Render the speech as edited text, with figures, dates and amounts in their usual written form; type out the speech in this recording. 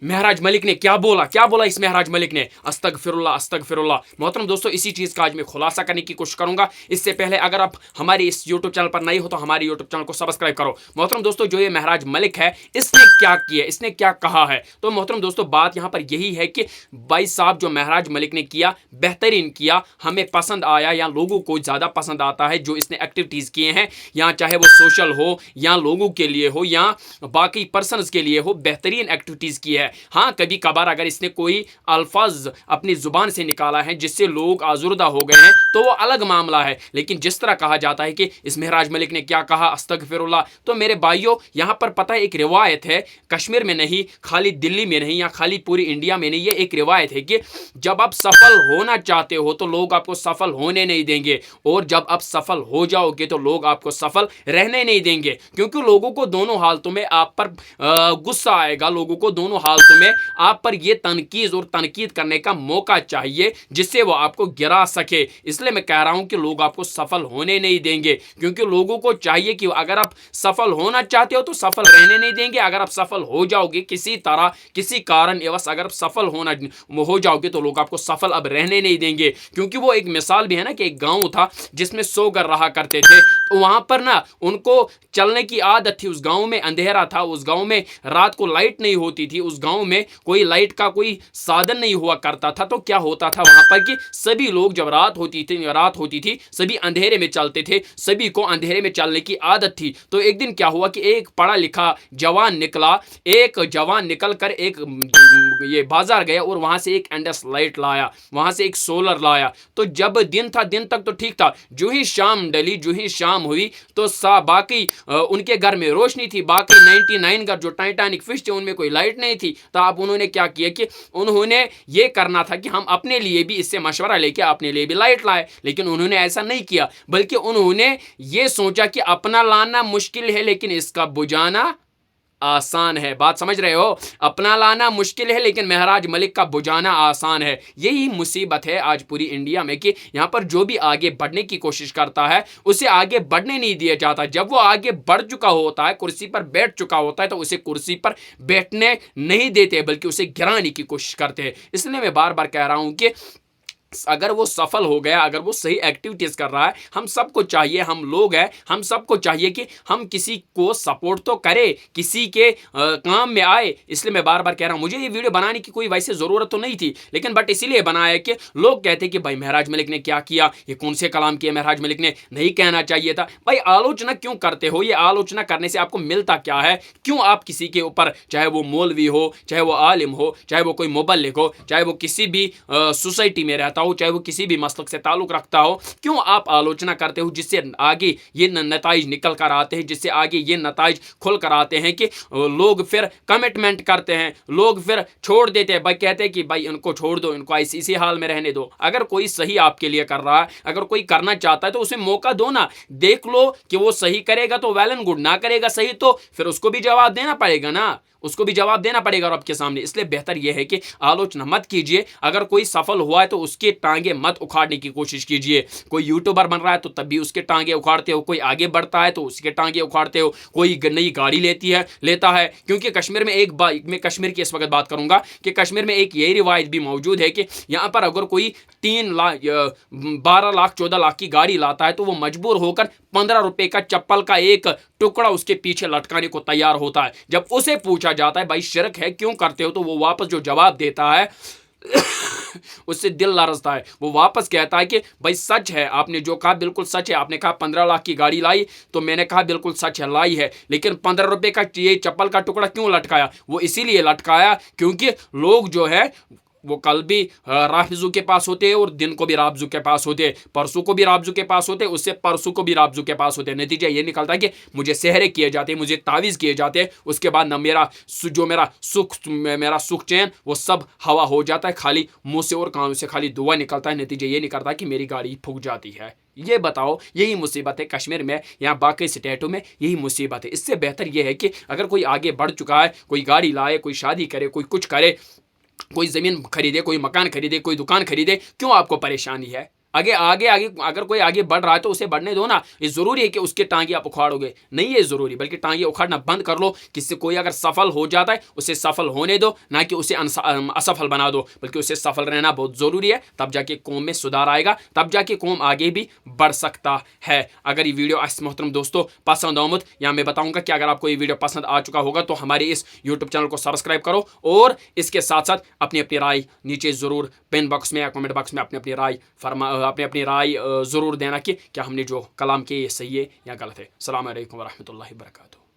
महराज मलिक ने क्या बोला इस महराज मलिक ने, अस्तगफिरुल्लाह अस्तगफिरुल्लाह। मोहतरम दोस्तों, इसी चीज़ का आज मैं खुलासा करने की कोशिश करूंगा। इससे पहले अगर आप हमारे इस यूट्यूब चैनल पर नए हो तो हमारे यूट्यूब चैनल को सब्सक्राइब करो। मोहतरम दोस्तों, जो ये महराज मलिक है, इसने क्या किया, इसने क्या कहा है, तो मोहतरम दोस्तों बात यहाँ पर यही है कि भाई साहब जो महराज मलिक ने किया, बेहतरीन किया, हमें पसंद आया, या लोगों को ज़्यादा पसंद आता है जो इसने एक्टिविटीज़ किए हैं, या चाहे वो सोशल हो या लोगों के लिए हो या बाकी पर्सनस के लिए हो, बेहतरीन एक्टिविटीज़ की है। हाँ, कभी कभार अगर इसने कोई अल्फाज अपनी जुबान से निकाला है जिससे लोग आजुर्दा हो गए हैं तो वो अलग मामला है, लेकिन जिस तरह कहा जाता है कि इस महराज मलिक ने क्या कहा, अस्तगफिरुल्लाह, तो मेरे भाइयों यहाँ पर पता है एक रिवायत है, कश्मीर में नहीं, खाली दिल्ली में नहीं, या खाली पूरी इंडिया में नहीं, ये एक रिवायत है कि जब आप सफल होना चाहते हो तो लोग आपको सफल होने नहीं देंगे, और जब आप सफल हो जाओगे तो लोग आपको सफल रहने नहीं देंगे, क्योंकि लोगों को दोनों हालतों में आप पर गुस्सा आएगा, लोगों को दोनों हालतों में आप पर यह तनकीज और तनकीद करने का मौका चाहिए जिससे वो आपको गिरा सके। इसलिए मैं कह रहा हूं कि लोग आपको सफल होने नहीं देंगे, क्योंकि लोगों को चाहिए कि अगर आप सफल होना चाहते हो तो सफल रहने नहीं देंगे। अगर आप सफल हो जाओगे किसी तरह किसी कारण एवं अगर आप सफल होना हो जाओगे तो लोग आपको सफल अब रहने नहीं देंगे। क्योंकि वो एक मिसाल भी है ना कि एक गांव था जिसमें 100 घर रहा करते थे, तो वहां पर ना उनको चलने की आदत थी, उस गांव में अंधेरा था, उस गांव में रात को लाइट नहीं होती थी, उस गांव में कोई लाइट का कोई साधन नहीं हुआ करता था। तो क्या होता था वहां पर कि सभी लोग जब रात होती थी सभी अंधेरे में चलते थे, सभी को अंधेरे में चलने की आदत थी। तो एक दिन क्या हुआ कि एक पढ़ा लिखा जवान निकला, एक जवान निकल कर एक ये बाजार गया और वहां से एक एंडस लाइट लाया, वहां से एक सोलर लाया। तो जब दिन था, दिन तक तो ठीक था, जो ही शाम डली, जो ही शाम हुई तो बाकी उनके घर में रोशनी थी, बाकी 99 घर जो टाइटैनिक फिश थे उनमें कोई लाइट नहीं थी। तो अब उन्होंने क्या किया कि उन्होंने ये करना था कि हम अपने लिए भी इससे मशवरा लेके अपने लिए भी लाइट लाए, लेकिन उन्होंने ऐसा नहीं किया, बल्कि उन्होंने ये सोचा कि अपना लाना मुश्किल है लेकिन इसका बुझाना आसान है। बात समझ रहे हो, अपना लाना मुश्किल है लेकिन महराज मलिक का बुझाना आसान है। यही मुसीबत है आज पूरी इंडिया में कि यहाँ पर जो भी आगे बढ़ने की कोशिश करता है उसे आगे बढ़ने नहीं दिया जाता। जब वो आगे बढ़ चुका होता है, कुर्सी पर बैठ चुका होता है, तो उसे कुर्सी पर बैठने नहीं देते बल्कि उसे गिराने की कोशिश करते हैं। इसलिए मैं बार बार कह रहा हूं कि अगर वो सफल हो गया, अगर वो सही एक्टिविटीज़ कर रहा है, हम सबको चाहिए, हम लोग हैं, हम सबको चाहिए कि हम किसी को सपोर्ट तो करें, किसी के काम में आए। इसलिए मैं बार बार कह रहा हूँ, मुझे ये वीडियो बनाने की कोई वैसे ज़रूरत तो नहीं थी, लेकिन बट इसीलिए बनाया कि लोग कहते कि भाई महराज मलिक ने क्या किया, ये कौन से कलाम किए, महराज मलिक ने नहीं कहना चाहिए था। भाई आलोचना क्यों करते हो, ये आलोचना करने से आपको मिलता क्या है? क्यों आप किसी के ऊपर, चाहे वो मौलवी हो, चाहे वो आलिम हो, चाहे वो कोई मुबल्लिग हो, चाहे वो किसी भी सोसाइटी में रहता हो, चाहे वो किसी भी मसलक से ताल्लुक रखता हो, क्यों आप आलोचना करते हो जिससे आगे ये नताइज निकल कर आते हैं, जिससे आगे ये नताइज खुल कर आते हैं कि लोग फिर कमिटमेंट करते हैं, लोग फिर छोड़ देते हैं, भाई कहते हैं कि भाई इनको छोड़ दो, इनको इसी हाल में रहने दो। अगर कोई सही आपके लिए कर रहा है, अगर कोई करना चाहता है तो उसे मौका दो ना, देख लो कि वो सही करेगा तो वेल एंड गुड, ना करेगा सही तो फिर उसको भी जवाब देना पड़ेगा ना, उसको भी जवाब देना पड़ेगा रब के सामने। इसलिए बेहतर यह है कि आलोचना मत कीजिए। अगर कोई सफल हुआ है तो उसके टांगे मत उखाड़ने की कोशिश कीजिए। कोई यूट्यूबर बन रहा है तो तब भी उसके टांगे उखाड़ते हो, कोई आगे बढ़ता है तो उसके टांगे उखाड़ते हो, कोई नई गाड़ी लेता है। क्योंकि कश्मीर में मैं कश्मीर की इस वक्त बात करूंगा कि कश्मीर में एक यही रिवायत भी मौजूद है कि यहाँ पर अगर कोई 3 लाख 12 लाख 14 लाख की गाड़ी लाता है तो वो मजबूर होकर 15 रुपए का चप्पल का एक टुकड़ा उसके पीछे लटकाने को तैयार होता है। जब उसे पूछा जाता है भाई शिरक है क्यों करते हो, तो वो वापस जो जवाब देता है उससे दिल लरजता है। वो वापस कहता है कि भाई सच है, आपने जो कहा बिल्कुल सच है। आपने कहा 15 लाख की गाड़ी लाई, तो मैंने कहा बिल्कुल सच है, लाई है, लेकिन 15 रुपए का ये चप्पल का टुकड़ा क्यों लटकाया? वो इसीलिए लटकाया क्योंकि लोग जो है वो कल भी राफिजू के पास होते हैं और दिन को भी राफजू के पास होते हैं, परसों को भी राफजू के पास होते हैं, उससे परसों को भी राफजू के पास होते हैं। नतीजा ये निकलता है कि मुझे सहरे किए जाते हैं, मुझे तावीज़ किए जाते हैं, उसके बाद ना मेरा सुख चैन वो सब हवा हो जाता है, खाली मुंह से और कानों से खाली दुआ निकलता है। नतीजा ये निकलता है कि मेरी गाड़ी फूक जाती है। ये बताओ, यही मुसीबत है कश्मीर में या बाकी स्टेटों में, यही मुसीबत है। इससे बेहतर यह है कि अगर कोई आगे बढ़ चुका है, कोई गाड़ी लाए, कोई शादी करे, कोई कुछ करे, कोई ज़मीन खरीदे, कोई मकान खरीदे, कोई दुकान खरीदे, क्यों आपको परेशानी है? आगे आगे आगे अगर कोई आगे बढ़ रहा है तो उसे बढ़ने दो ना। ये जरूरी है कि उसके टांगे आप उखाड़ोगे, नहीं है जरूरी, बल्कि टांगे उखाड़ना बंद कर लो। किसी कोई अगर सफल हो जाता है उसे सफल होने दो, ना कि उसे असफल बना दो, बल्कि उसे सफल रहना बहुत जरूरी है। तब जाके कौम में सुधार आएगा, तब जाके कौम आगे भी बढ़ सकता है। अगर ये वीडियो मोहतरम दोस्तों पसंद आमद, या मैं बताऊंगा कि अगर आपको ये वीडियो पसंद आ चुका होगा तो हमारे इस यूट्यूब चैनल को सब्सक्राइब करो, और इसके साथ साथ अपनी अपनी राय नीचे जरूर पेन बॉक्स में या कमेंट बॉक्स में अपनी अपनी राय ज़रूर देना कि क्या हमने जो कलाम किए ये सही है या गलत है। अस्सलाम वालेकुम वरहमतुल्लाहि वबरकातुहू।